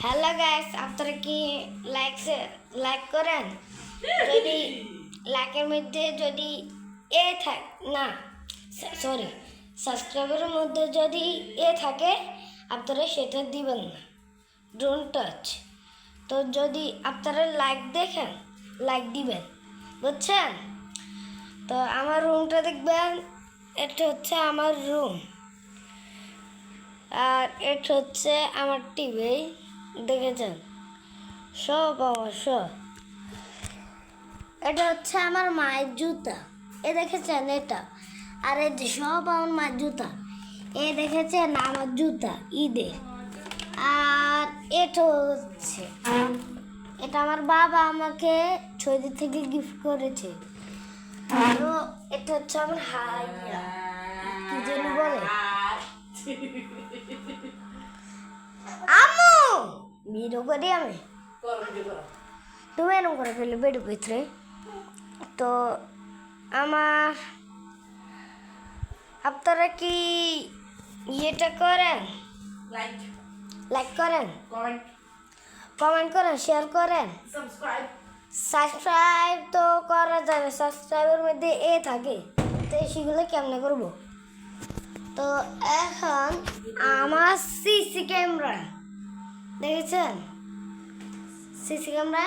Hello guys, আপনারা কি like করেন? যদি লাইকের মধ্যে যদি না সরি সাবস্ক্রাইবারের মধ্যে যদি থাকে আপনারা সেটা দিবেন না, ডোন্ট টাচ। তো যদি আপনারা লাইক দিবেন, বুঝছেন? তো আমার রুমটা দেখবেন, এটা হচ্ছে আমার রুম, আর এটা হচ্ছে আমার টিভি। দেখেছেন সব আমার সব। এটা হচ্ছে আমার মায়ের জুতা, দেখেছেন এটা। আর এই যে সব আমার মায়ের জুতা, দেখেছেন আমার জুতা ঈদের। আর এটা হচ্ছে এটা আমার বাবা আমাকে সৌদি থেকে গিফট করেছে। তো এটা হচ্ছে আমার হাইয়া, কি যেন বলে, আম্মু ভিডিও করি আমি, তুমি এরকম করে ফেলে বেডের ভিতরে। তো আপনারা কি ইয়েটা করেন? লাইক করেন, কমেন্ট করেন, শেয়ার করেন, সাবস্ক্রাইব তো করা যাবে। সাবস্ক্রাইবের মধ্যে থাকে, তো সেগুলো কেমনে করবো? তো এখন আমার সিসি ক্যামেরা দেখেছেন, সিসি ক্যামেরা,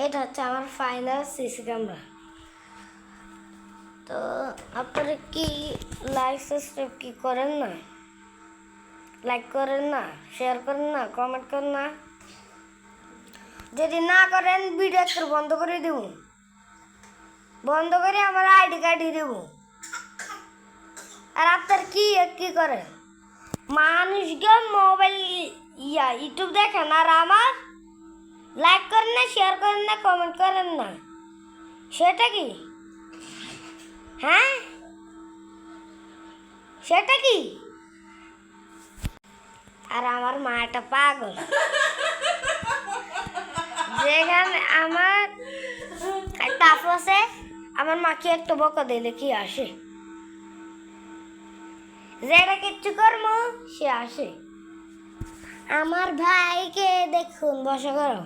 এটা হচ্ছে আমার ফাইনাল সিসি ক্যামেরা। তো আপনারা কি লাইক সাবস্ক্রাইব কি করেন না? লাইক করেন না, শেয়ার করেন না, কমেন্ট করেন না? যদি না করেন ভিডিও বন্ধ করে দেব, বন্ধ করে আমার আইডি কার্ডই দেব। আর আপনার কি করেন? মানুষকে মোবাইল ইউটিউব দেখেন আর আমার লাইক করেন না, শেয়ার করেন না, কমেন্ট করেন না, সেটা কি? হ্যাঁ, সেটা কি? আর আমার মা একটা পাগল, যেখানে আমার একটা আপু আছে, আমার মাকে একটু বকা দিলে কি আসে? যেটা কিচ্ছু করবো সে আসে। আমার ভাইকে দেখুন, বসা করো,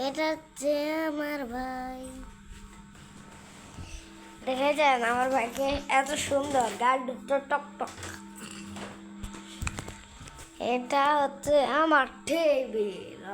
এটা হচ্ছে আমার ভাই। দেখেছেন আমার ভাইকে, এত সুন্দর গাল দুটো টক। এটা হচ্ছে আমার টেবিল।